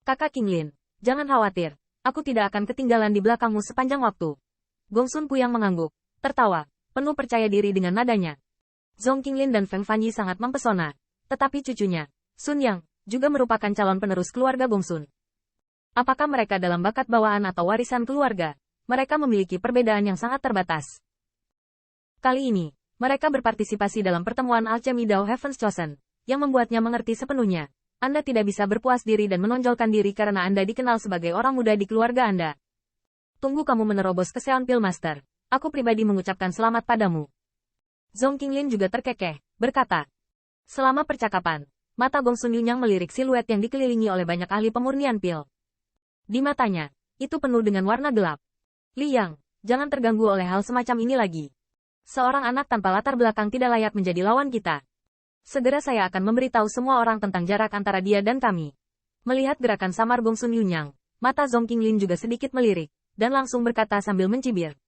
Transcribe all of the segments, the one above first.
Kakak Qinglin, jangan khawatir, aku tidak akan ketinggalan di belakangmu sepanjang waktu. Gongsun Puyang mengangguk, tertawa, penuh percaya diri dengan nadanya. Zhong Qinglin dan Feng Fanyi sangat mempesona, tetapi cucunya, Sun Yang, juga merupakan calon penerus keluarga Gongsun. Apakah mereka dalam bakat bawaan atau warisan keluarga? Mereka memiliki perbedaan yang sangat terbatas. Kali ini, mereka berpartisipasi dalam pertemuan Alchemy Dao Heaven's Chosen, yang membuatnya mengerti sepenuhnya. Anda tidak bisa berpuas diri dan menonjolkan diri karena Anda dikenal sebagai orang muda di keluarga Anda. Tunggu kamu menerobos ke Seon Pil Master. Aku pribadi mengucapkan selamat padamu. Zhong Qinglin juga terkekeh, berkata. Selama percakapan, mata Gongsun Yunyang melirik siluet yang dikelilingi oleh banyak ahli pemurnian pil. Di matanya, itu penuh dengan warna gelap. Liang, jangan terganggu oleh hal semacam ini lagi. Seorang anak tanpa latar belakang tidak layak menjadi lawan kita. Segera saya akan memberitahu semua orang tentang jarak antara dia dan kami. Melihat gerakan samar Gongsun Yunyang, mata Zhong Qinglin juga sedikit melirik, dan langsung berkata sambil mencibir.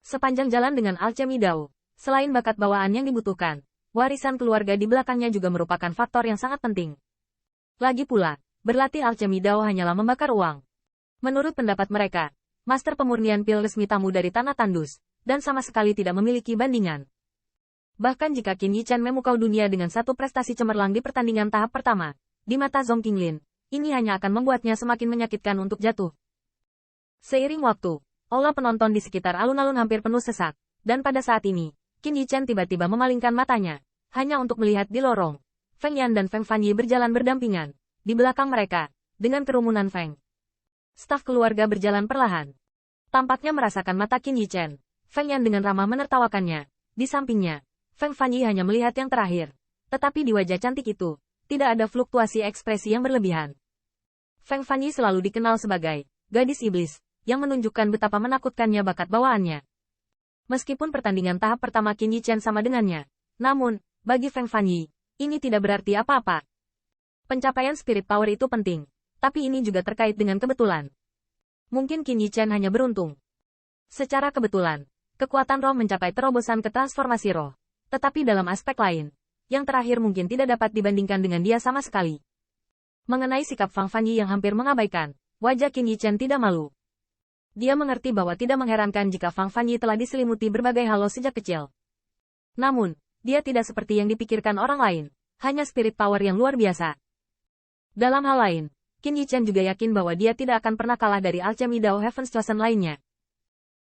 Sepanjang jalan dengan Alchemy Dao, selain bakat bawaan yang dibutuhkan, warisan keluarga di belakangnya juga merupakan faktor yang sangat penting. Lagi pula, berlatih Alchemy Dao hanyalah membakar uang. Menurut pendapat mereka, Master Pemurnian Pil resmi tamu dari Tanah Tandus, dan sama sekali tidak memiliki bandingan. Bahkan jika Qin Yichen memukau dunia dengan satu prestasi cemerlang di pertandingan tahap pertama, di mata Zhong Qinglin, ini hanya akan membuatnya semakin menyakitkan untuk jatuh. Seiring waktu, aula penonton di sekitar alun-alun hampir penuh sesak, dan pada saat ini, Qin Yichen tiba-tiba memalingkan matanya, hanya untuk melihat di lorong. Feng Yan dan Feng Fanyi berjalan berdampingan, di belakang mereka, dengan kerumunan Feng. Staf keluarga berjalan perlahan. Tampaknya merasakan mata Qin Yichen, Feng Yan dengan ramah menertawakannya, di sampingnya. Feng Fanyi hanya melihat yang terakhir. Tetapi di wajah cantik itu, tidak ada fluktuasi ekspresi yang berlebihan. Feng Fanyi selalu dikenal sebagai gadis iblis, yang menunjukkan betapa menakutkannya bakat bawaannya. Meskipun pertandingan tahap pertama Qin Yichen sama dengannya, namun, bagi Feng Fanyi, ini tidak berarti apa-apa. Pencapaian spirit power itu penting, tapi ini juga terkait dengan kebetulan. Mungkin Qin Yichen hanya beruntung. Secara kebetulan, kekuatan roh mencapai terobosan ke transformasi roh. Tetapi dalam aspek lain, yang terakhir mungkin tidak dapat dibandingkan dengan dia sama sekali. Mengenai sikap Feng Fanyi yang hampir mengabaikan, wajah Qin Yichen tidak malu. Dia mengerti bahwa tidak mengherankan jika Feng Fanyi telah diselimuti berbagai halo sejak kecil. Namun, dia tidak seperti yang dipikirkan orang lain, hanya spirit power yang luar biasa. Dalam hal lain, Qin Yichen juga yakin bahwa dia tidak akan pernah kalah dari Alchemy Dao Heaven's Chosen lainnya.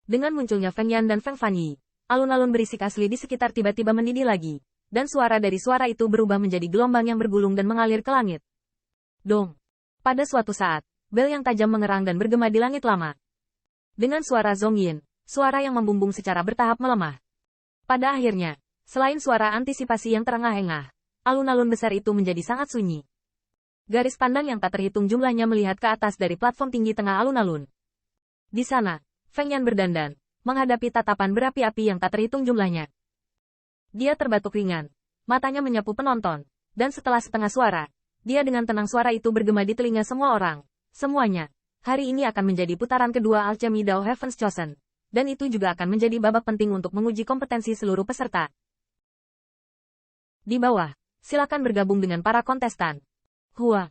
Dengan munculnya Feng Yan dan Feng Fanyi, alun-alun berisik asli di sekitar tiba-tiba mendidih lagi, dan suara dari suara itu berubah menjadi gelombang yang bergulung dan mengalir ke langit. Dong! Pada suatu saat, bel yang tajam mengerang dan bergema di langit lama. Dengan suara Zhong Yin, suara yang membumbung secara bertahap melemah. Pada akhirnya, selain suara antisipasi yang terengah-engah, alun-alun besar itu menjadi sangat sunyi. Garis pandang yang tak terhitung jumlahnya melihat ke atas dari platform tinggi tengah alun-alun. Di sana, Feng Yan berdandan, menghadapi tatapan berapi-api yang tak terhitung jumlahnya. Dia terbatuk ringan, matanya menyapu penonton, dan setelah setengah suara, dia dengan tenang suara itu bergema di telinga semua orang. Semuanya, hari ini akan menjadi putaran kedua Alchemy Dao Heaven's Chosen, dan itu juga akan menjadi babak penting untuk menguji kompetensi seluruh peserta. Di bawah, silakan bergabung dengan para kontestan. Hua.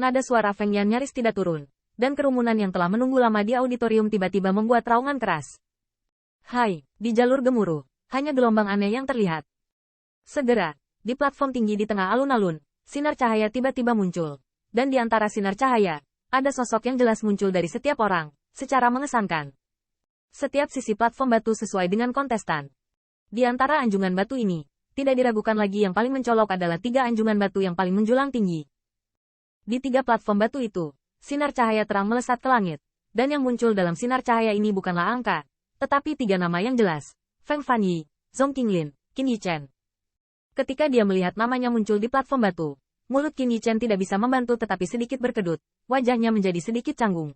Nada suara Feng Yan nyaris tidak turun, dan kerumunan yang telah menunggu lama di auditorium tiba-tiba membuat raungan keras. Hai, di jalur gemuruh, hanya gelombang aneh yang terlihat. Segera, di platform tinggi di tengah alun-alun, sinar cahaya tiba-tiba muncul. Dan di antara sinar cahaya, ada sosok yang jelas muncul dari setiap orang, secara mengesankan. Setiap sisi platform batu sesuai dengan kontestan. Di antara anjungan batu ini, tidak diragukan lagi yang paling mencolok adalah 3 anjungan batu yang paling menjulang tinggi. Di 3 platform batu itu, sinar cahaya terang melesat ke langit. Dan yang muncul dalam sinar cahaya ini bukanlah angka, tetapi 3 nama yang jelas, Feng Fanyi, Zhong Qinglin, Qin Yichen. Ketika dia melihat namanya muncul di platform batu, mulut Qin Yichen tidak bisa membantu tetapi sedikit berkedut, wajahnya menjadi sedikit canggung.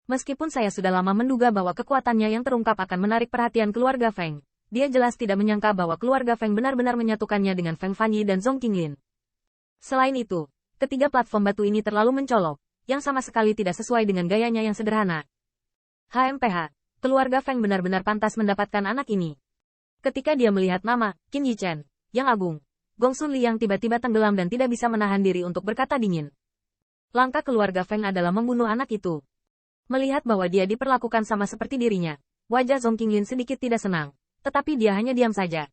Meskipun saya sudah lama menduga bahwa kekuatannya yang terungkap akan menarik perhatian keluarga Feng, dia jelas tidak menyangka bahwa keluarga Feng benar-benar menyatukannya dengan Feng Fanyi dan Zhong Qinglin. Selain itu, ketiga platform batu ini terlalu mencolok, yang sama sekali tidak sesuai dengan gayanya yang sederhana. HMPH. Keluarga Feng benar-benar pantas mendapatkan anak ini. Ketika dia melihat nama, Qin Yichen, yang agung, Gongsun Liang tiba-tiba tenggelam dan tidak bisa menahan diri untuk berkata dingin. Langkah keluarga Feng adalah membunuh anak itu. Melihat bahwa dia diperlakukan sama seperti dirinya, wajah Zhong Qinglin sedikit tidak senang. Tetapi dia hanya diam saja.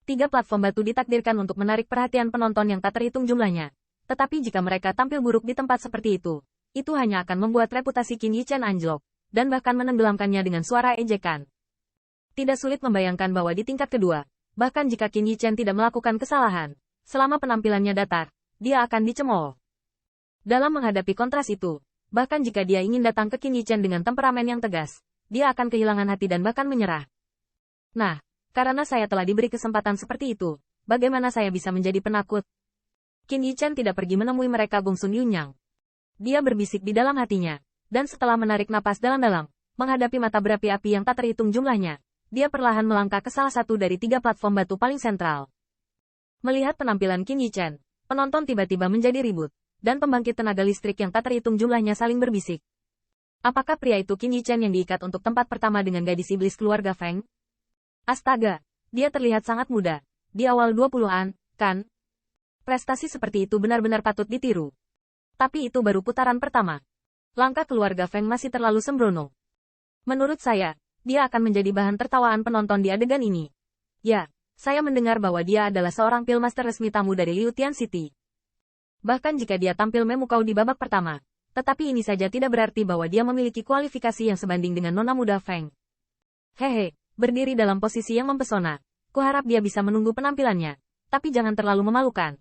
3 platform batu ditakdirkan untuk menarik perhatian penonton yang tak terhitung jumlahnya. Tetapi jika mereka tampil buruk di tempat seperti itu hanya akan membuat reputasi Qin Yichen anjlok, dan bahkan menenggelamkannya dengan suara ejekan. Tidak sulit membayangkan bahwa di tingkat kedua, bahkan jika Qin Yichen tidak melakukan kesalahan, selama penampilannya datar, dia akan dicemooh. Dalam menghadapi kontras itu, bahkan jika dia ingin datang ke Qin Yichen dengan temperamen yang tegas, dia akan kehilangan hati dan bahkan menyerah. Nah, karena saya telah diberi kesempatan seperti itu, bagaimana saya bisa menjadi penakut? Qin Yichen tidak pergi menemui mereka Gongsun Yunyang. Dia berbisik di dalam hatinya, dan setelah menarik napas dalam-dalam, menghadapi mata berapi-api yang tak terhitung jumlahnya, dia perlahan melangkah ke salah satu dari 3 platform batu paling sentral. Melihat penampilan Qin Yichen, penonton tiba-tiba menjadi ribut, dan pembangkit tenaga listrik yang tak terhitung jumlahnya saling berbisik. Apakah pria itu Qin Yichen yang diikat untuk tempat pertama dengan gadis iblis keluarga Feng? Astaga, dia terlihat sangat muda. Di awal 20-an, kan? Prestasi seperti itu benar-benar patut ditiru. Tapi itu baru putaran pertama. Langkah keluarga Feng masih terlalu sembrono. Menurut saya, dia akan menjadi bahan tertawaan penonton di adegan ini. Ya, saya mendengar bahwa dia adalah seorang Pillmaster resmi tamu dari Liutian City. Bahkan jika dia tampil memukau di babak pertama, tetapi ini saja tidak berarti bahwa dia memiliki kualifikasi yang sebanding dengan nona muda Feng. Hehe. Berdiri dalam posisi yang mempesona. Kuharap dia bisa menunggu penampilannya. Tapi jangan terlalu memalukan.